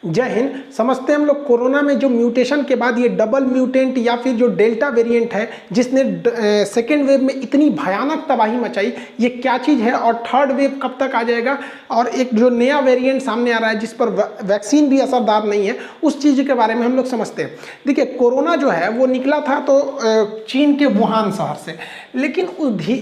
जय हिंद। समझते हैं हम लोग कोरोना में जो म्यूटेशन के बाद ये डबल म्यूटेंट या फिर जो डेल्टा वेरिएंट है जिसने सेकेंड वेव में इतनी भयानक तबाही मचाई, ये क्या चीज़ है और थर्ड वेव कब तक आ जाएगा, और एक जो नया वेरिएंट सामने आ रहा है जिस पर वैक्सीन भी असरदार नहीं है, उस चीज़ के बारे में हम लोग समझते हैं। देखिए, कोरोना जो है वो निकला था तो चीन के वुहान शहर से, लेकिन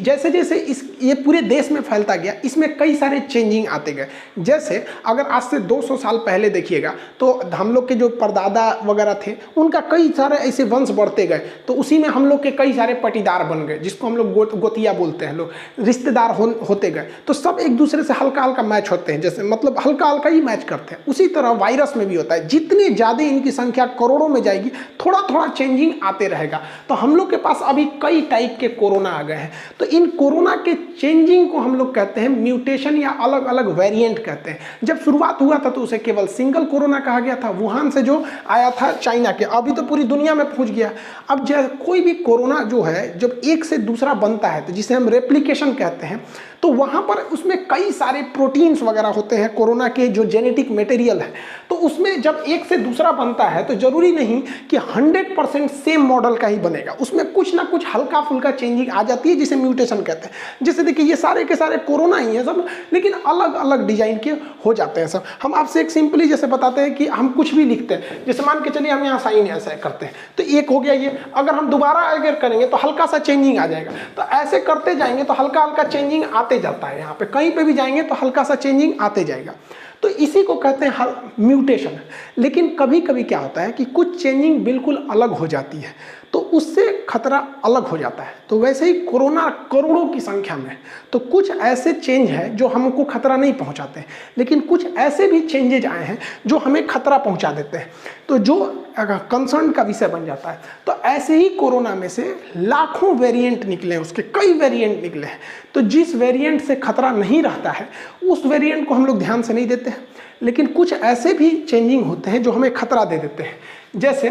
जैसे जैसे ये पूरे देश में फैलता गया, इसमें कई सारे चेंजिंग आते गए। जैसे अगर आज से 200 साल पहले देखिएगा तो हम लोग के जो परदादा वगैरह थे उनका कई सारे ऐसे वंश बढ़ते गए, तो उसी में हम लोग के कई सारे पटीदार बन गए, जिसको हम लोग गोतिया बोलते हैं, लोग रिश्तेदार होते गए। तो सब एक दूसरे से हल्का हल्का मैच होते हैं, जैसे मतलब हल्का हल्का ही मैच करते हैं। उसी तरह वायरस में भी होता है, जितने ज़्यादा इनकी संख्या करोड़ों में जाएगी, थोड़ा थोड़ा चेंजिंग आते रहेगा। तो हम लोग के पास अभी कई टाइप के कोरोना आ गए हैं। तो इन कोरोना के चेंजिंग को हम लोग कहते हैं म्यूटेशन या अलग अलग वेरिएंट कहते हैं। जब शुरुआत हुआ था तो उसे केवल सिंगल कोरोना कहा गया था, वुहान से जो आया था चाइना के, अभी तो पूरी दुनिया में पहुंच गया। अब कोई भी कोरोना जो है जब एक से दूसरा बनता है तो जिसे हम रेप्लिकेशन कहते हैं, तो वहाँ पर उसमें कई सारे प्रोटीन्स वगैरह होते हैं कोरोना के जो जेनेटिक मटेरियल है। तो उसमें जब एक से दूसरा बनता है तो जरूरी नहीं कि 100% सेम मॉडल का ही बनेगा, उसमें कुछ ना कुछ हल्का फुल्का चेंजिंग आ जाती है जिसे म्यूटेशन कहते हैं। जैसे देखिए, ये सारे के सारे कोरोना ही हैं सब, लेकिन अलग अलग डिजाइन के हो जाते हैं सब। हम आपसे एक सिंपली जैसे बताते हैं कि हम कुछ भी लिखते हैं, जैसे मान के चलिए हम यहाँ साइन ऐसा करते हैं तो एक हो गया ये, अगर हम दोबारा अगर करेंगे तो हल्का सा चेंजिंग आ जाएगा। तो ऐसे करते जाएंगे तो हल्का हल्का चेंजिंग आते जाता है, यहाँ पे कहीं पे भी जाएंगे तो हल्का सा चेंजिंग आते जाएगा। तो इसी को कहते हैं म्यूटेशन। लेकिन कभी कभी क्या होता है कि कुछ चेंजिंग बिल्कुल अलग हो जाती है, तो उससे खतरा अलग हो जाता है। तो वैसे ही कोरोना करोड़ों की संख्या में, तो कुछ ऐसे चेंज है जो हमको खतरा नहीं पहुंचाते, लेकिन कुछ ऐसे भी चेंजेज आए हैं जो हमें खतरा पहुंचा देते हैं, तो जो कंसर्न का विषय बन जाता है। तो ऐसे ही कोरोना में से लाखों वेरिएंट निकले, उसके कई वेरिएंट निकले हैं। तो जिस वेरिएंट से खतरा नहीं रहता है उस वेरिएंट को हम लोग ध्यान से नहीं देते हैं, लेकिन कुछ ऐसे भी चेंजिंग होते हैं जो हमें खतरा दे देते हैं। जैसे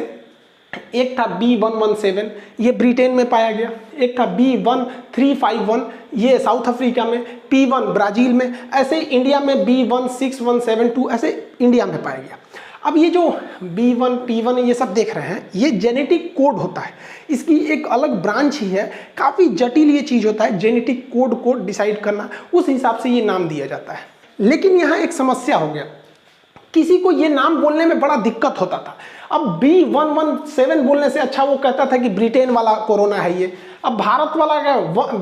एक था B117, ये ब्रिटेन में पाया गया। एक था B1351, ये साउथ अफ्रीका में। P1 ब्राज़ील में। ऐसे इंडिया में B16172 ऐसे इंडिया में पाया गया। अब ये जो B1 P1 ये सब देख रहे हैं, ये जेनेटिक कोड होता है, इसकी एक अलग ब्रांच ही है। काफ़ी जटिल ये चीज़ होता है, जेनेटिक कोड को डिसाइड करना, उस हिसाब से ये नाम दिया जाता है। लेकिन यहाँ एक समस्या हो गया, किसी को ये नाम बोलने में बड़ा दिक्कत होता था। अब B117 बोलने से अच्छा वो कहता था कि ब्रिटेन वाला कोरोना है ये। अब भारत वाला क्या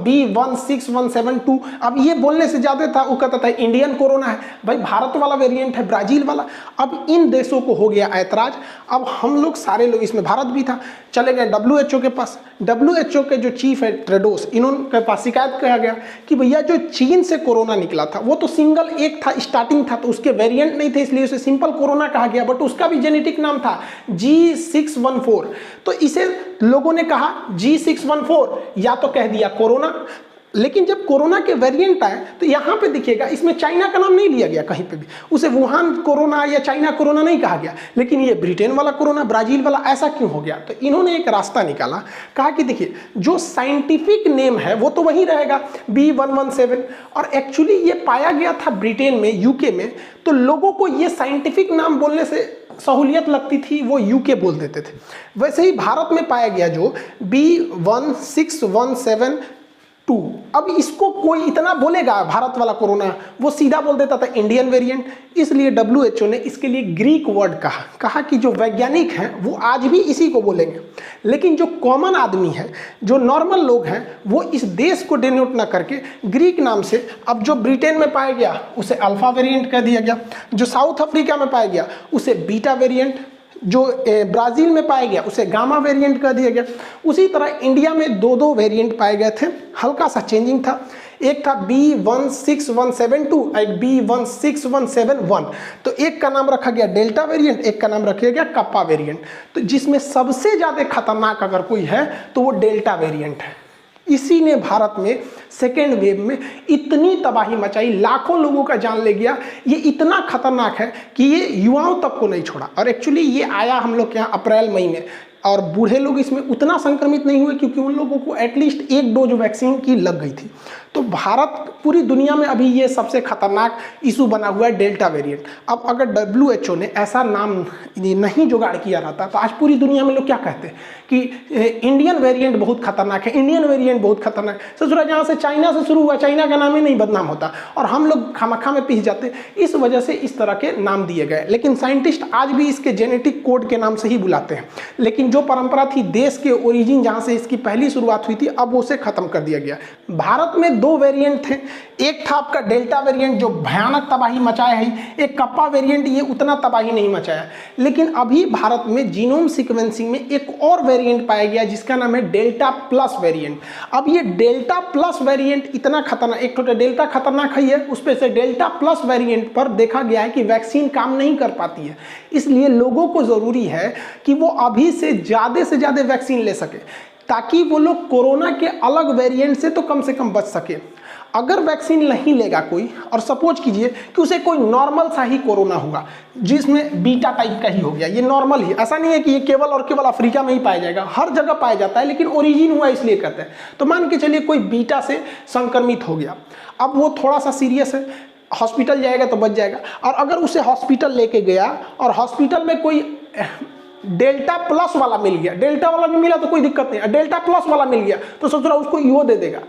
B16172, अब ये बोलने से ज़्यादा था, वो कहता था इंडियन कोरोना है। भाई भारत वाला वेरिएंट है, ब्राज़ील वाला। अब इन देशों को हो गया ऐतराज। अब हम लोग सारे लोग, इसमें भारत भी था, चले गए WHO के पास। WHO के जो चीफ है टेड्रोस, इन्होंने पास शिकायत किया गया कि भैया जो चीन से कोरोना निकला था वो तो सिंगल एक था, स्टार्टिंग था, तो उसके वेरिएंट नहीं थे, इसलिए उसे सिंपल कोरोना कहा गया, बट उसका भी जेनेटिक नाम था G614। तो इसे लोगों ने कहा G614, या तो कह दिया कोरोना। लेकिन जब कोरोना के वेरिएंट आए तो यहाँ पे देखिएगा, इसमें चाइना का नाम नहीं लिया गया कहीं पे भी, उसे वुहान कोरोना या चाइना कोरोना नहीं कहा गया, लेकिन ये ब्रिटेन वाला कोरोना, ब्राज़ील वाला, ऐसा क्यों हो गया? तो इन्होंने एक रास्ता निकाला, कहा कि देखिए जो साइंटिफिक नेम है वो तो वही रहेगा B117, और एक्चुअली ये पाया गया था ब्रिटेन में, UK में। तो लोगों को ये साइंटिफिक नाम बोलने से सहूलियत लगती थी, वो UK बोल देते थे। वैसे ही भारत में पाया गया जो B16172, अब इसको कोई इतना बोलेगा भारत वाला कोरोना, वो सीधा बोल देता था इंडियन वेरिएंट। इसलिए WHO ने इसके लिए ग्रीक वर्ड कहा कि जो वैज्ञानिक हैं वो आज भी इसी को बोलेंगे, लेकिन जो कॉमन आदमी है, जो नॉर्मल लोग हैं, वो इस देश को डिनोट ना करके ग्रीक नाम से, अब जो ब्रिटेन में पाया गया उसे अल्फा वेरिएंट कह दिया गया, जो साउथ अफ्रीका में पाया गया उसे बीटा वेरिएंट, जो ब्राज़ील में पाया गया उसे गामा वेरिएंट कर दिया गया। उसी तरह इंडिया में दो वेरिएंट पाए गए थे, हल्का सा चेंजिंग था। एक था B16172, एक B16171। तो एक का नाम रखा गया डेल्टा वेरिएंट, एक का नाम रखा गया कप्पा वेरिएंट। तो जिसमें सबसे ज़्यादा खतरनाक अगर कोई है तो वो डेल्टा वेरिएंट है। इसी ने भारत में सेकेंड वेव में इतनी तबाही मचाई, लाखों लोगों का जान ले गया। ये इतना खतरनाक है कि ये युवाओं तक को नहीं छोड़ा। और एक्चुअली ये आया हम लोग के यहाँ अप्रैल मई में, और बूढ़े लोग इसमें उतना संक्रमित नहीं हुए क्योंकि उन लोगों को एटलीस्ट एक डोज वैक्सीन की लग गई थी। तो भारत पूरी दुनिया में अभी ये सबसे खतरनाक इशू बना हुआ है डेल्टा वेरिएंट। अब अगर WHO ने ऐसा नाम नहीं जुगाड़ किया रहता तो आज पूरी दुनिया में लोग क्या कहते हैं कि इंडियन वेरिएंट बहुत खतरनाक है, इंडियन वेरिएंट बहुत खतरनाक है। ससुरा जहाँ से चाइना से शुरू हुआ, चाइना का नाम ही नहीं बदनाम होता और हम लोग खामखा में पीस जाते। इस वजह से इस तरह के नाम दिए गए, लेकिन साइंटिस्ट आज भी इसके जेनेटिक कोड के नाम से ही बुलाते हैं। लेकिन जो परंपरा थी देश के ओरिजिन जहाँ से इसकी पहली शुरुआत हुई थी, अब उसे खत्म कर दिया गया। भारत में 2 वेरिएंट थे, एक था आपका डेल्टा वेरिएंट जो भयानक तबाही मचाया है, एक कप्पा वेरिएंट, ये उतना तबाही नहीं मचाया। लेकिन अभी भारत में जीनोम सीक्वेंसिंग में एक और वेरिएंट पाया गया जिसका नाम है डेल्टा प्लस वेरिएंट। अब ये डेल्टा प्लस वेरिएंट इतना खतरनाक, एक तो डेल्टा खतरनाक है, उस पर से डेल्टा प्लस वेरिएंट पर देखा गया है कि वैक्सीन काम नहीं कर पाती है। इसलिए लोगों को जरूरी है कि वो अभी से ज़्यादा वैक्सीन ले सके ताकि वो लोग कोरोना के अलग वेरिएंट से तो कम बच सके। अगर वैक्सीन नहीं लेगा कोई, और सपोज कीजिए कि उसे कोई नॉर्मल सा ही कोरोना हुआ जिसमें बीटा टाइप का ही हो गया, ये नॉर्मल ही, ऐसा नहीं है कि ये केवल और केवल अफ्रीका में ही पाया जाएगा, हर जगह पाया जाता है, लेकिन ओरिजिन हुआ इसलिए कहते हैं। तो मान के चलिए कोई बीटा से संक्रमित हो गया, अब वो थोड़ा सा सीरियस है, हॉस्पिटल जाएगा तो बच जाएगा। और अगर उसे हॉस्पिटल लेके गया और हॉस्पिटल में कोई डेल्टा प्लस वाला मिल गया, डेल्टा वाला भी मिला तो कोई दिक्कत नहीं, डेल्टा प्लस वाला मिल गया तो सोच रहा उसको ईओ दे देगा।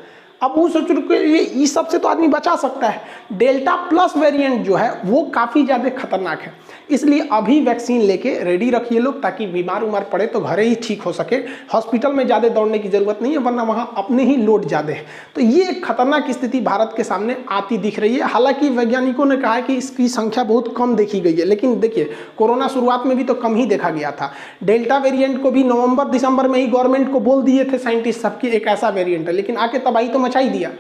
अब वो सोच रहे ये इस सब से तो आदमी बचा सकता है। डेल्टा प्लस वेरिएंट जो है वो काफ़ी ज़्यादा खतरनाक है, इसलिए अभी वैक्सीन लेके रेडी रखिए लोग, ताकि बीमार उमार पड़े तो घरे ही ठीक हो सके। हॉस्पिटल में ज़्यादा दौड़ने की ज़रूरत नहीं है, वरना वहाँ अपने ही लोड ज़्यादा है। तो ये एक खतरनाक स्थिति भारत के सामने आती दिख रही है। हालांकि वैज्ञानिकों ने कहा है कि इसकी संख्या बहुत कम देखी गई है, लेकिन देखिए कोरोना शुरुआत में भी तो कम ही देखा गया था। डेल्टा वेरिएंट को भी नवंबर दिसंबर में ही गवर्नमेंट को बोल दिए थे साइंटिस्ट सबकी एक ऐसा वेरिएंट है, लेकिन आके तबाही तो मचा ही दिया।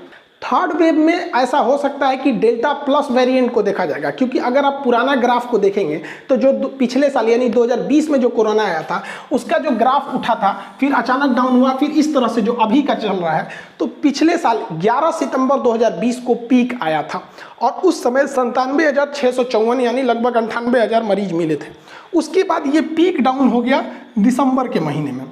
थर्ड वेव में ऐसा हो सकता है कि डेल्टा प्लस वेरिएंट को देखा जाएगा, क्योंकि अगर आप पुराना ग्राफ को देखेंगे तो जो पिछले साल यानी 2020 में जो कोरोना आया था उसका जो ग्राफ उठा था, फिर अचानक डाउन हुआ, फिर इस तरह से जो अभी का चल रहा है, तो पिछले साल 11 सितंबर 2020 को पीक आया था और उस समय 97,654 यानी लगभग 98,000 मरीज मिले थे। उसके बाद ये पीक डाउन हो गया दिसंबर के महीने में।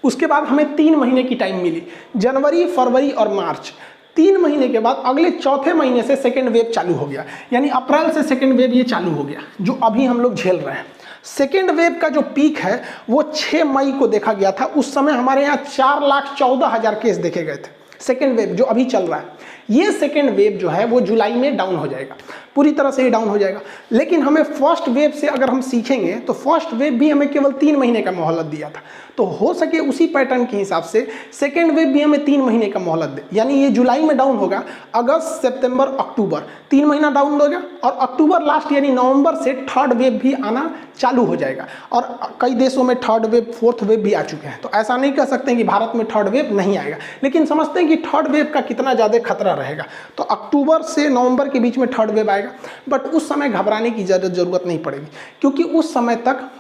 उसके बाद हमें 3 महीने की टाइम मिली, जनवरी, फरवरी और मार्च। 3 महीने के बाद अगले चौथे महीने से सेकेंड वेव चालू हो गया, यानी अप्रैल से सेकेंड वेव ये चालू हो गया जो अभी हम लोग झेल रहे हैं। सेकेंड वेव का जो पीक है वो 6 मई को देखा गया था। उस समय हमारे यहाँ 4,14,000 केस देखे गए थे। सेकेंड वेव जो अभी चल रहा है, ये सेकेंड वेव जो है वो जुलाई में डाउन हो जाएगा, पूरी तरह से ही डाउन हो जाएगा। लेकिन हमें फर्स्ट वेव से अगर हम सीखेंगे तो फर्स्ट वेव भी हमें केवल 3 महीने का मोहलत दिया था, तो हो सके उसी पैटर्न के हिसाब से सेकेंड वेव भी हमें 3 महीने का मोहलत दे। यानी ये जुलाई में डाउन होगा, अगस्त, सितंबर, अक्टूबर 3 महीना डाउन होगा और अक्टूबर लास्ट यानी नवंबर से थर्ड वेव भी आना चालू हो जाएगा। और कई देशों में थर्ड वेव, फोर्थ वेव भी आ चुके हैं, तो ऐसा नहीं कह सकते कि भारत में थर्ड वेव नहीं आएगा, लेकिन समझते हैं कि थर्ड वेव का कितना ज़्यादा खतरा रहेगा। तो अक्टूबर से नवंबर के बीच में थर्ड वेव आएगा, बट उस समय घबराने की ज़रूरत नहीं पड़ेगी, क्योंकि उस समय तक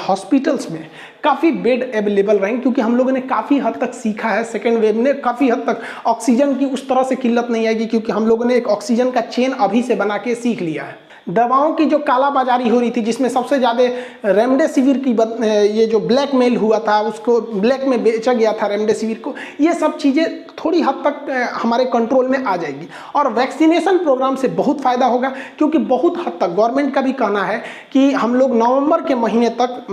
हॉस्पिटल्स में काफ़ी बेड अवेलेबल रहेंगे, क्योंकि हम लोगों ने काफ़ी हद तक सीखा है। सेकेंड वेव ने काफ़ी हद तक ऑक्सीजन की उस तरह से किल्लत नहीं आएगी, क्योंकि हम लोगों ने एक ऑक्सीजन का चेन अभी से बना के सीख लिया है। दवाओं की जो कालाबाजारी हो रही थी, जिसमें सबसे ज़्यादा रेमडेसिविर की ये जो ब्लैकमेल हुआ था, उसको ब्लैक में बेचा गया था रेमडेसिविर को, ये सब चीज़ें थोड़ी हद तक हमारे कंट्रोल में आ जाएगी। और वैक्सीनेशन प्रोग्राम से बहुत फ़ायदा होगा, क्योंकि बहुत हद तक गवर्नमेंट का भी कहना है कि हम लोग नवंबर के महीने तक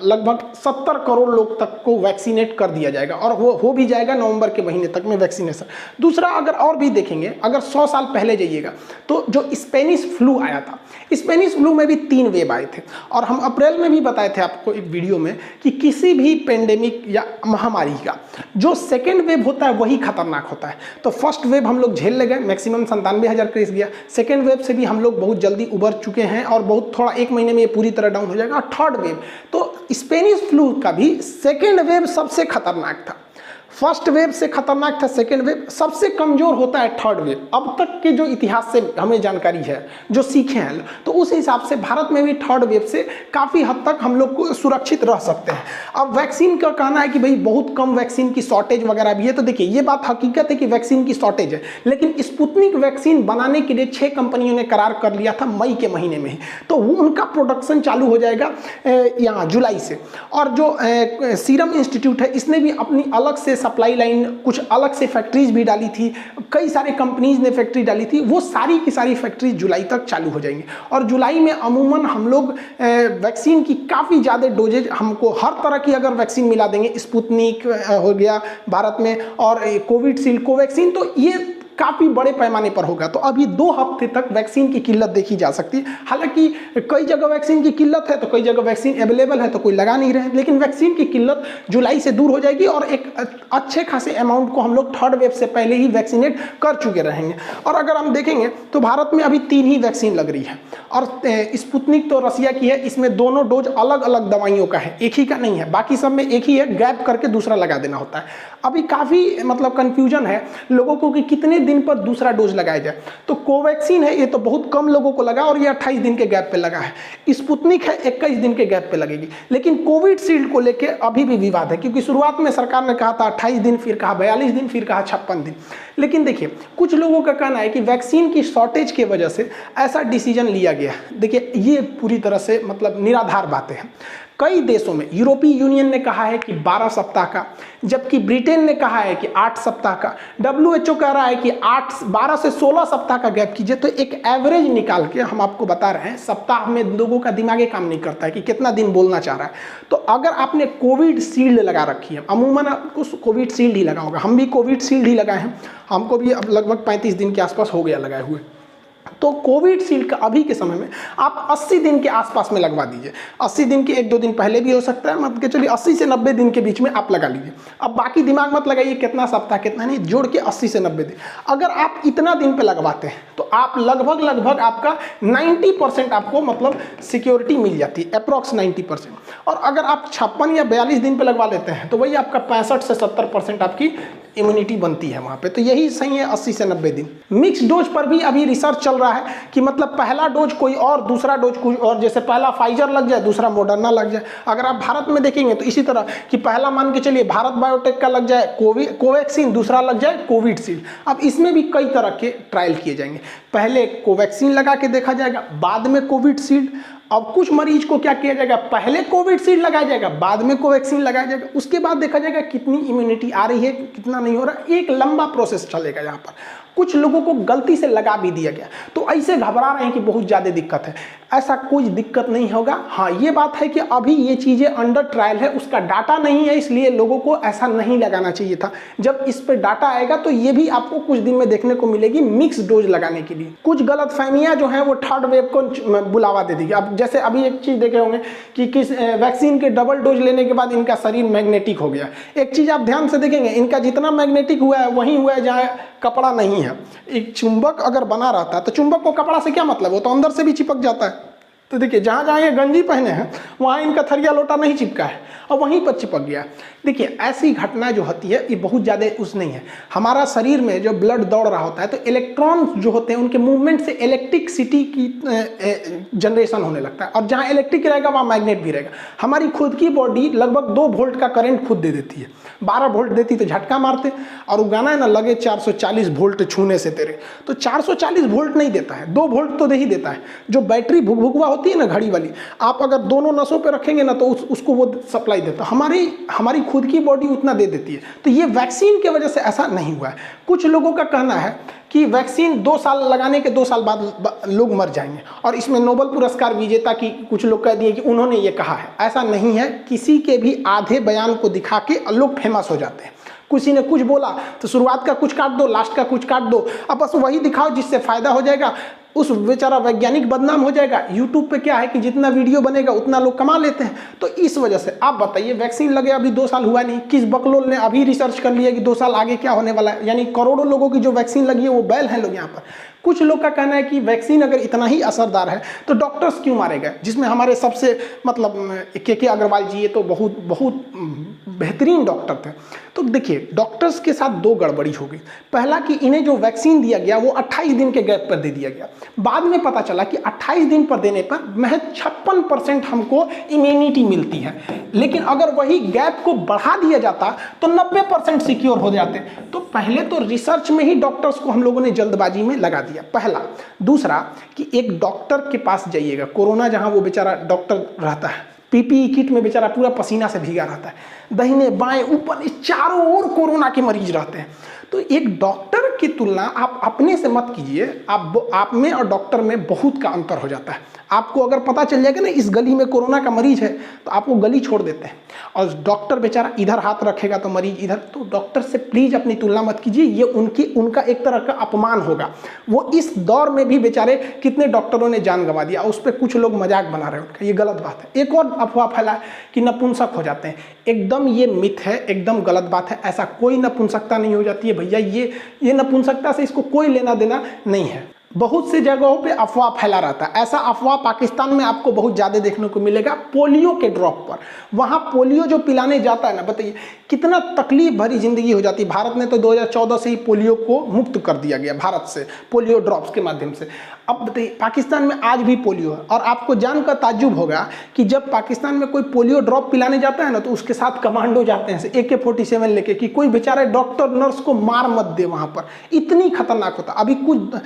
लगभग 70 करोड़ लोग तक को वैक्सीनेट कर दिया जाएगा, और वो हो भी जाएगा नवंबर के महीने तक में वैक्सीनेशन। दूसरा, अगर और भी देखेंगे, अगर 100 साल पहले जाइएगा तो जो स्पेनिश फ्लू आया था, स्पेनिश फ्लू में भी 3 वेव आए थे, और हम अप्रैल में भी बताए थे आपको एक वीडियो में कि किसी भी पेंडेमिक या महामारी का जो सेकेंड वेव होता है वही खतरनाक होता है। तो फर्स्ट वेव हम लोग झेल ले गए, मैक्सिमम 97,000 केस गया। सेकेंड वेव से भी हम लोग बहुत जल्दी उबर चुके हैं, और बहुत थोड़ा 1 महीने में ये पूरी तरह डाउन हो जाएगा। और थर्ड वेव, तो स्पेनिश फ्लू का भी सेकेंड वेव सबसे खतरनाक था। फर्स्ट वेव से खतरनाक था सेकेंड वेव, सबसे कमजोर होता है थर्ड वेव। अब तक के जो इतिहास से हमें जानकारी है, जो सीखे हैं, तो उस हिसाब से भारत में भी थर्ड वेव से काफ़ी हद तक हम लोग को सुरक्षित रह सकते हैं। अब वैक्सीन का कहना है कि भाई बहुत कम वैक्सीन की शॉर्टेज वगैरह भी है, तो देखिए ये बात हकीकत है कि वैक्सीन की शॉर्टेज है, लेकिन स्पुतनिक वैक्सीन बनाने के लिए 6 कंपनियों ने करार कर लिया था मई के महीने में ही, तो उनका प्रोडक्शन चालू हो जाएगा यहाँ जुलाई से। और जो सीरम इंस्टीट्यूट है, इसने भी अपनी अलग से सप्लाई लाइन, कुछ अलग से फैक्ट्रीज भी डाली थी, कई सारे कंपनीज ने फैक्ट्री डाली थी, वो सारी की सारी फैक्ट्रीज जुलाई तक चालू हो जाएंगी। और जुलाई में अमूमन हम लोग वैक्सीन की काफ़ी ज़्यादा डोजेज, हमको हर तरह की अगर वैक्सीन मिला देंगे, स्पुतनिक हो गया भारत में और कोविशील्ड, कोवैक्सीन, तो ये काफ़ी बड़े पैमाने पर होगा। तो अभी 2 हफ्ते तक वैक्सीन की किल्लत देखी जा सकती है। हालांकि कई जगह वैक्सीन की किल्लत है तो कई जगह वैक्सीन अवेलेबल है तो कोई लगा नहीं रहे, लेकिन वैक्सीन की किल्लत जुलाई से दूर हो जाएगी और एक अच्छे खासे अमाउंट को हम लोग थर्ड वेव से पहले ही वैक्सीनेट कर चुके रहेंगे। और अगर हम देखेंगे तो भारत में अभी 3 ही वैक्सीन लग रही है और स्पुतनिक तो रसिया की है, इसमें दोनों डोज अलग अलग दवाइयों का है, एक ही का नहीं है। बाकी सब में एक ही है, गैप करके दूसरा लगा देना होता है। अभी काफ़ी मतलब कन्फ्यूजन है लोगों को कि कितने दिन पर दूसरा डोज लगाया जाए। तो कोवैक्सीन है, ये तो बहुत कम लोगों को लगा और ये 28 दिन के गैप पे लगा है। स्पुतनिक है, 21 दिन के गैप पे लगेगी। लेकिन कोविशील्ड को लेके अभी भी विवाद है, क्योंकि शुरुआत में सरकार ने कहा था 28 दिन, फिर कहा 42 दिन, फिर कहा 56 दिन। लेकिन देखिए, कुछ लोगों का कहना है कि वैक्सीन की शॉर्टेज की वजह से ऐसा डिसीजन लिया गया। देखिए, ये पूरी तरह से मतलब निराधार बातें हैं। कई देशों में, यूरोपीय यूनियन ने कहा है कि 12 सप्ताह का, जबकि ब्रिटेन ने कहा है कि 8 सप्ताह का, WHO कह रहा है कि 12 से 16 सप्ताह का गैप कीजिए। तो एक एवरेज निकाल के हम आपको बता रहे हैं, सप्ताह में लोगों का दिमाग ये काम नहीं करता है कि कितना दिन बोलना चाह रहा है। तो अगर आपने कोविशील्ड लगा रखी है, अमूमन आपको कोविशील्ड ही लगा होगा, हम भी कोविशील्ड ही लगाए हैं, हमको भी अब लगभग 35 दिन के आसपास हो गया लगाए हुए। तो कोविशील्ड का अभी के समय में आप 80 दिन के आसपास में लगवा दीजिए। 80 दिन के 1-2 दिन पहले भी हो सकता है, मतलब चलिए 80 से 90 दिन के बीच में आप लगा लीजिए। अब बाकी दिमाग मत लगाइए कितना सप्ताह कितना नहीं, जोड़ के 80 से 90 दिन। अगर आप इतना दिन पे लगवाते हैं तो आप लगभग आपका 90% आपको मतलब सिक्योरिटी मिल जाती है, अप्रॉक्स 90%। और अगर आप 56 या 42 दिन पे लगवा लेते हैं तो वही आपका 65 से 70% आपकी इम्यूनिटी बनती है वहाँ पे। तो यही सही है 80 से 90 दिन। मिक्स डोज पर भी अभी रिसर्च चल रहा है कि मतलब पहला डोज कोई और, दूसरा डोज कोई और, जैसे पहला फाइजर लग जाए, दूसरा मॉडर्ना लग जाए। अगर आप भारत में देखेंगे तो इसी तरह कि पहला मान के चलिए भारत बायोटेक का लग जाए कोवैक्सीन, दूसरा लग जाए कोविशील्ड। अब इसमें भी कई तरह के ट्रायल किए जाएंगे। पहले कोवैक्सीन लगा के देखा जाएगा, बाद में कोविशील्ड। अब कुछ मरीज को क्या किया जाएगा, पहले कोविशील्ड लगाया जाएगा, बाद में कोवैक्सीन लगाया जाएगा। उसके बाद देखा जाएगा कितनी इम्यूनिटी आ रही है, कितना नहीं हो रहा। एक लंबा प्रोसेस चलेगा यहाँ पर। कुछ लोगों को गलती से लगा भी दिया गया तो ऐसे घबरा रहे हैं कि बहुत ज़्यादा दिक्कत है। ऐसा कोई दिक्कत नहीं होगा। हाँ, ये बात है कि अभी ये चीज़ें अंडर ट्रायल है, उसका डाटा नहीं है, इसलिए लोगों को ऐसा नहीं लगाना चाहिए था। जब इस पर डाटा आएगा तो ये भी आपको कुछ दिन में देखने को मिलेगी मिक्स डोज लगाने के लिए। कुछ गलतफहमियां जो है वो थर्ड वेव को बुलावा दे देगी। अब जैसे अभी एक चीज़ देखे होंगे कि किस वैक्सीन के डबल डोज लेने के बाद इनका शरीर मैग्नेटिक हो गया। एक चीज़ आप ध्यान से देखेंगे, इनका जितना मैग्नेटिक हुआ है वहीं हुआ है जहाँ कपड़ा नहीं है। एक चुंबक अगर बना रहता है तो चुंबक को कपड़ा से क्या मतलब, वो तो अंदर से भी चिपक जाता है। तो देखिए, जहाँ जहाँ ये गंजी पहने हैं वहाँ इनका थरिया लोटा नहीं चिपका है और वहीं पर चिपक गया। देखिए, ऐसी घटना जो होती है ये बहुत ज़्यादा उस नहीं है। हमारा शरीर में जो ब्लड दौड़ रहा होता है तो इलेक्ट्रॉन जो होते हैं उनके मूवमेंट से इलेक्ट्रिसिटी की जनरेशन होने लगता है, और जहाँ इलेक्ट्रिक रहेगा वहाँ मैग्नेट भी रहेगा। हमारी खुद की बॉडी लगभग 2 वोल्ट का करंट खुद दे देती है। 12 वोल्ट देती तो झटका मारते, और वो गाना है ना, लगे 440 वोल्ट छूने से तेरे, तो 440 वोल्ट नहीं देता है, 2 वोल्ट तो दे ही देता है। जो बैटरी भुकभुकवा होती है ना घड़ी वाली, आप अगर दोनों नसों पे रखेंगे ना तो उसको वो सप्लाई देता है। हमारी खुद की बॉडी उतना दे देती है। तो ये वैक्सीन की वजह से ऐसा नहीं हुआ है। कुछ लोगों का कहना है कि वैक्सीन 2 साल लगाने के 2 साल बाद लोग मर जाएंगे, और इसमें नोबेल पुरस्कार विजेता की कुछ लोग कह दिए कि उन्होंने ये कहा है। ऐसा नहीं है, किसी के भी आधे बयान को दिखा के लोग फेमस हो जाते हैं। किसी ने कुछ बोला तो शुरुआत का कुछ काट दो, लास्ट का कुछ काट दो, अब बस वही दिखाओ जिससे फायदा हो जाएगा। उस बेचारा वैज्ञानिक बदनाम हो जाएगा। यूट्यूब पे क्या है कि जितना वीडियो बनेगा उतना लोग कमा लेते हैं। तो इस वजह से आप बताइए, वैक्सीन लगे अभी 2 साल हुआ नहीं, किस बकलोल ने अभी रिसर्च कर लिया कि 2 साल आगे क्या होने वाला है। यानी करोड़ों लोगों की जो वैक्सीन लगी है वो बैल हैं लोग यहाँ पर। कुछ लोग का कहना है कि वैक्सीन अगर इतना ही असरदार है तो डॉक्टर्स क्यों मारे गए, जिसमें हमारे सबसे मतलब के अग्रवाल जी, ये तो बहुत बेहतरीन डॉक्टर थे। तो देखिए, डॉक्टर्स के साथ 2 गड़बड़ी हो गई। पहला कि इन्हें जो वैक्सीन दिया गया वो 28 दिन के गैप पर दे दिया गया। बाद में पता चला कि 28 दिन पर देने पर महज 56% हमको इम्यूनिटी मिलती है, लेकिन अगर वही गैप को बढ़ा दिया जाता तो 90% सिक्योर हो जाते। तो पहले तो रिसर्च में ही डॉक्टर्स को हम लोगों ने जल्दबाजी में लगा दिया, पहला। दूसरा कि एक डॉक्टर के पास जाइएगा, कोरोना जहां वो बेचारा डॉक्टर रहता है पीपीई किट में बेचारा पूरा पसीना से भीगा रहता है, दाहिने बाएं ऊपर चारों ओर कोरोना के मरीज रहते हैं। तो एक डॉक्टर की तुलना आप अपने से मत कीजिए, आप में और डॉक्टर में बहुत का अंतर हो जाता है। आपको अगर पता चल जाएगा ना इस गली में कोरोना का मरीज है तो आप वो गली छोड़ देते हैं, और डॉक्टर बेचारा इधर हाथ रखेगा तो मरीज इधर। तो डॉक्टर से प्लीज अपनी तुलना मत कीजिए, ये उनका एक तरह का अपमान होगा। वो इस दौर में भी बेचारे कितने डॉक्टरों ने जान गंवा दिया, उस पर कुछ लोग मजाक बना रहे हैं उनका, ये गलत बात है। एक और अफवाह फैला है कि नपुंसक हो जाते हैं, एकदम ये मिथ है, एकदम गलत बात है। ऐसा कोई नपुंसकता नहीं हो जाती है भैया, ये नपुंसकता से इसको कोई लेना देना नहीं है। बहुत सी जगहों पे अफवाह फैला रहता है, ऐसा अफवाह पाकिस्तान में आपको बहुत ज़्यादा देखने को मिलेगा पोलियो के ड्रॉप पर। वहाँ पोलियो जो पिलाने जाता है ना, बताइए कितना तकलीफ भरी जिंदगी हो जाती है। भारत ने तो 2014 से ही पोलियो को मुक्त कर दिया गया, भारत से पोलियो ड्रॉप्स के माध्यम से। अब बताइए पाकिस्तान में आज भी पोलियो है, और आपको जानकर ताज्जुब होगा कि जब पाकिस्तान में कोई पोलियो ड्रॉप पिलाने जाता है ना, तो उसके साथ कमांडो जाते हैं AK-47 लेके, कि कोई बेचारे डॉक्टर नर्स को मार मत दे वहाँ पर, इतनी खतरनाक होता। अभी कुछ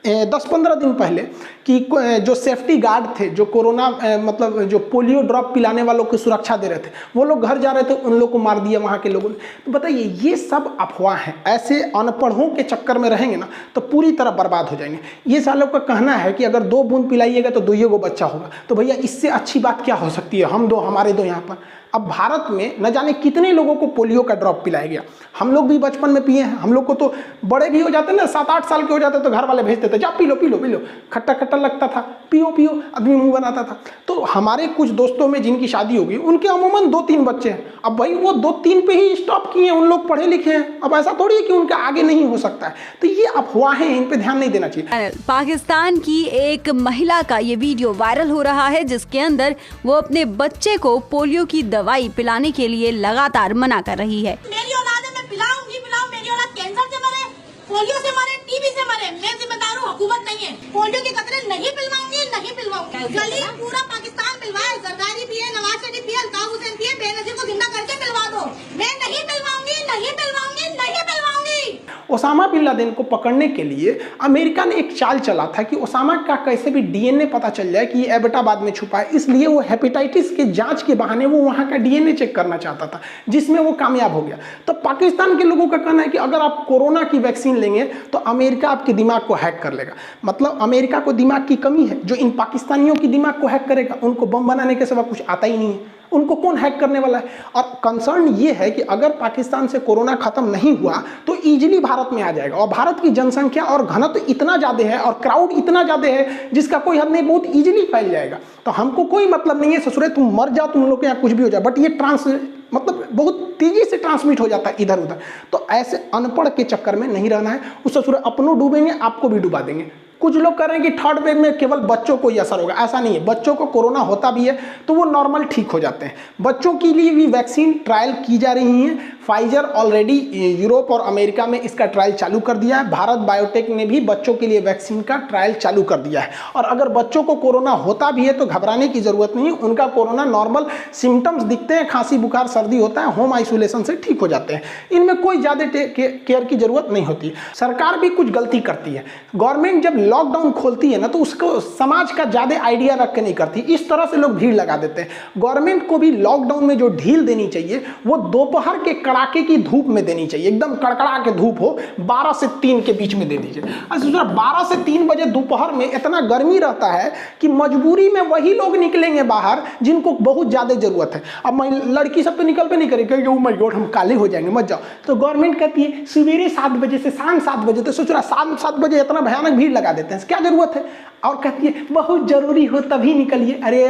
10-15 दिन पहले कि जो सेफ्टी गार्ड थे, जो कोरोना मतलब जो पोलियो ड्रॉप पिलाने वालों की सुरक्षा दे रहे थे, वो लोग घर जा रहे थे, उन लोग को मार दिया वहाँ के लोगों ने। तो बताइए ये सब अफवाह हैं। ऐसे अनपढ़ों के चक्कर में रहेंगे ना तो पूरी तरह बर्बाद हो जाएंगे। ये सालों का कहना है कि अगर 2 बूंद पिलाइएगा तो 2 गो बच्चा होगा। तो भैया इससे अच्छी बात क्या हो सकती है, हम 2 हमारे 2 यहाँ पर। अब भारत में न जाने कितने लोगों को पोलियो का ड्रॉप पिलाया गया। हम लोग भी बचपन में पिए हैं, हम लोग को तो बड़े भी हो जाते ना, 7-8 साल के हो जाते तो घर वाले भेजते थे, जा P low P low P low, खट्टा खट्टा लगता था, पियो पियो, आदमी मुंह बनाता था। तो हमारे कुछ दोस्तों में जिनकी शादी होगी उनके अमूमन 2-3 बच्चे हैं। अब भाई वो 2-3 पे ही स्टॉप किए, उन लोग पढ़े लिखे हैं। अब ऐसा थोड़ी है कि उनका आगे नहीं हो सकता है। तो ये अफवाहें, इन पे ध्यान नहीं देना चाहिए। पाकिस्तान की एक महिला का ये वीडियो वायरल हो रहा है, जिसके अंदर वो अपने बच्चे को पोलियो की दवाई पिलाने के लिए लगातार मना कर रही है। मेरी औलाद है, मैं पिलाऊं नहीं पिलाऊं, मेरी औलाद कैंसर से मरे, पोलियो से मरे, टीबी से मरे, मैं जिम्मेदार हूँ, हुकूमत नहीं है। पोलियो के कतरे नहीं पिलवाऊंगी, नहीं पिलवाऊंगी। गली पूरा पाकिस्तान पिलवाए, जरदारी पिए, नवाज शरीफ पिए, अल्ताफ हुसैन पिए, बेनजीर को जिंदा करके पिलवा दो। मैं नहीं पिलवाऊंगी, नहीं पिलवाऊंगी, नहीं पिलवाऊंगी। ओसामा बिन लादेन को पकड़ने के लिए अमेरिका ने एक चाल चला था कि ओसामा का कैसे भी DNA पता चल जाए कि ये एबटाबाद में छुपा है। इसलिए वो हेपेटाइटिस के जांच के बहाने वो वहां का DNA चेक करना चाहता था, जिसमें वो कामयाब हो गया। तो पाकिस्तान के लोगों का कहना है कि अगर आप कोरोना की वैक्सीन लेंगे तो अमेरिका आपके दिमाग को हैक कर लेगा। मतलब अमेरिका को दिमाग की कमी है, जो इन पाकिस्तानियों की दिमाग को हैक करेगा। उनको बम बनाने के सिवा कुछ आता ही नहीं है, उनको कौन हैक करने वाला है। और कंसर्न ये है कि अगर पाकिस्तान से कोरोना खत्म नहीं हुआ तो इजीली भारत में आ जाएगा। और भारत की जनसंख्या और घनत्व इतना ज़्यादा है और क्राउड इतना ज़्यादा है जिसका कोई हद नहीं, बहुत इजीली फैल जाएगा। तो हमको कोई मतलब नहीं है ससुरे तुम मर जाओ, तुम लोग के यहाँ कुछ भी हो जाए, बट ये मतलब बहुत तेजी से ट्रांसमिट हो जाता है इधर उधर। तो ऐसे अनपढ़ के चक्कर में नहीं रहना है। उस ससुरे अपनों डूबेंगे, आपको भी डुबा देंगे। कुछ लोग कह रहे हैं कि 3rd वेव में केवल बच्चों को ही असर होगा, ऐसा नहीं है। बच्चों को कोरोना होता भी है तो वो नॉर्मल ठीक हो जाते हैं। बच्चों के लिए भी वैक्सीन ट्रायल की जा रही है। फाइजर ऑलरेडी यूरोप और अमेरिका में इसका ट्रायल चालू कर दिया है। भारत बायोटेक ने भी बच्चों के लिए वैक्सीन का ट्रायल चालू कर दिया है। और अगर बच्चों को कोरोना होता भी है तो घबराने की जरूरत नहीं है। उनका कोरोना नॉर्मल सिम्टम्स दिखते हैं, खांसी बुखार सर्दी होता है, होम आइसोलेशन से ठीक हो जाते हैं। इनमें कोई ज़्यादा केयर की जरूरत नहीं होती। सरकार भी कुछ गलती करती है। गवर्नमेंट जब लॉकडाउन खोलती है ना तो उसको समाज का ज़्यादा आइडिया रख के नहीं करती, इस तरह से लोग भीड़ लगा देते हैं। गवर्नमेंट को भी लॉकडाउन में जो ढील देनी चाहिए वो दोपहर के कड़ाके की धूप में देनी चाहिए। एकदम कड़कड़ा के धूप हो, 12 से 3 के बीच में दे दीजिए। अच्छा 12 से 3 बजे दोपहर में इतना गर्मी रहता है कि मजबूरी में वही लोग निकलेंगे बाहर जिनको बहुत ज़्यादा जरूरत है। अब लड़की सब तो निकल पे नहीं करेगी, ओ माय गॉड हम काले हो जाएंगे, मत जाओ। तो गवर्नमेंट कहती है सवेरे 7 बजे से शाम 7 बजे, तो सोच रहा 7 बजे इतना भयानक भीड़ लगा देते हैं, क्या जरूरत है। और कहती है बहुत जरूरी हो तभी निकलिए। अरे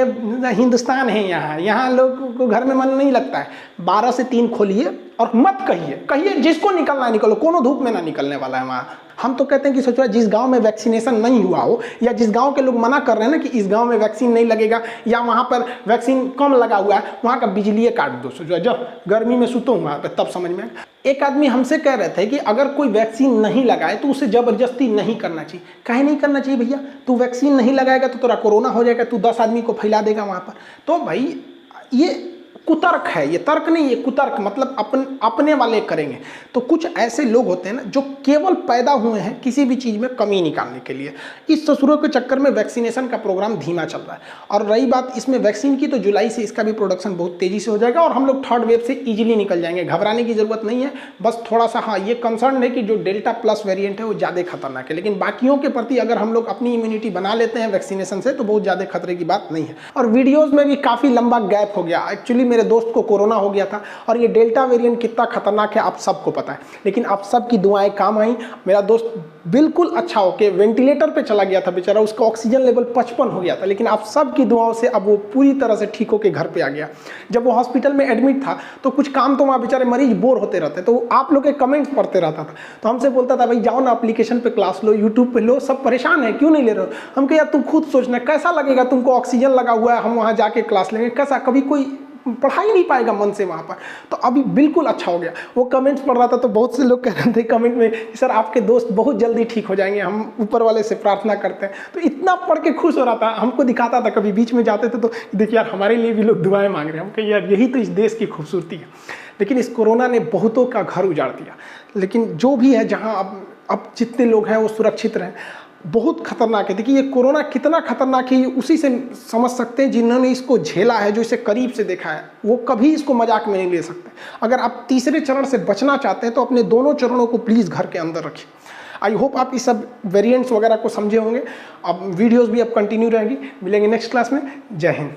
हिंदुस्तान है यहाँ लोगों को घर में मन नहीं लगता है। 12 से 3 खोलिए और मत कहिए जिसको निकलना निकलो, कोनो धूप में ना निकलने वाला है वहाँ। हम तो कहते हैं कि सोचो जिस गांव में वैक्सीनेशन नहीं हुआ हो, या जिस गांव के लोग मना कर रहे हैं ना कि इस गांव में वैक्सीन नहीं लगेगा या वहाँ पर वैक्सीन कम लगा हुआ है, वहाँ का बिजली काट दो। सोचो जब गर्मी में सुतो वहाँ पर, तब समझ में। एक आदमी हमसे कह रहे थे कि अगर कोई वैक्सीन नहीं लगाए तो उसे जबरदस्ती नहीं करना चाहिए। काहे नहीं करना चाहिए भैया, तू वैक्सीन नहीं लगाएगा तो तेरा कोरोना हो जाएगा, तू 10 आदमी को फैला देगा वहाँ पर। तो भाई ये कुतर्क है, ये तर्क नहीं, ये कुतर्क, मतलब अपने वाले करेंगे। तो कुछ ऐसे लोग होते हैं ना जो केवल पैदा हुए हैं किसी भी चीज़ में कमी निकालने के लिए। इस ससुरों के चक्कर में वैक्सीनेशन का प्रोग्राम धीमा चल रहा है। और रही बात इसमें वैक्सीन की, तो जुलाई से इसका भी प्रोडक्शन बहुत तेज़ी से हो जाएगा और हम लोग थर्ड वेव से ईजिली निकल जाएंगे। घबराने की ज़रूरत नहीं है, बस थोड़ा सा हाँ ये कंसर्न है कि जो डेल्टा प्लस वेरिएंट है वो ज़्यादा खतरनाक है, लेकिन बाकियों के प्रति अगर हम लोग अपनी इम्यूनिटी बना लेते हैं वैक्सीनेशन से तो बहुत ज़्यादा खतरे की बात नहीं है। और वीडियोज़ में भी काफ़ी लंबा गैप हो गया। एक्चुअली मेरे दोस्त को कोरोना हो गया था और ये डेल्टा वेरिएंट कितना खतरनाक है आप सबको पता है, लेकिन आप सबकी दुआएं काम आई। मेरा दोस्त बिल्कुल अच्छा होके वेंटिलेटर पे चला गया था बेचारा, उसका ऑक्सीजन लेवल 55 हो गया था, लेकिन आप सबकी दुआओं से अब वो पूरी तरह से ठीक होके घर पे आ गया। जब वो हॉस्पिटल में एडमिट था तो कुछ काम तो वहाँ बेचारे मरीज बोर होते रहते, तो आप लोग के कमेंट्स पढ़ते रहता था, तो हमसे बोलता था भाई जाओ ना एप्लीकेशन पे क्लास लो, यूट्यूब पे लो, सब परेशान है क्यों नहीं ले रहे हो। हम कहे यार तुम खुद सोचना कैसा लगेगा, तुमको ऑक्सीजन लगा हुआ है, हम वहाँ जाके क्लास लेंगे, कैसा, कभी कोई पढ़ा ही नहीं पाएगा मन से वहाँ पर। तो अभी बिल्कुल अच्छा हो गया। वो कमेंट्स पढ़ रहा था तो बहुत से लोग कह रहे थे कमेंट में सर आपके दोस्त बहुत जल्दी ठीक हो जाएंगे, हम ऊपर वाले से प्रार्थना करते हैं। तो इतना पढ़ के खुश हो रहा था, हमको दिखाता था, कभी बीच में जाते थे तो देखिए यार हमारे लिए भी लोग दुआएं मांग रहे हैं। हम कहिए यार यही तो इस देश की खूबसूरती है। लेकिन इस कोरोना ने बहुतों का घर उजाड़ दिया, लेकिन जो भी है जहाँ अब जितने लोग हैं वो सुरक्षित रहें। बहुत खतरनाक है। देखिए ये कोरोना कितना खतरनाक है ये उसी से समझ सकते हैं जिन्होंने इसको झेला है, जो इसे करीब से देखा है, वो कभी इसको मजाक में नहीं ले सकते। अगर आप तीसरे चरण से बचना चाहते हैं तो अपने दोनों चरणों को प्लीज़ घर के अंदर रखिए। आई होप आप इस सब वेरिएंट्स वगैरह को समझे होंगे। अब वीडियोस भी अब कंटिन्यू रहेंगी। मिलेंगे नेक्स्ट क्लास में। जय हिंद।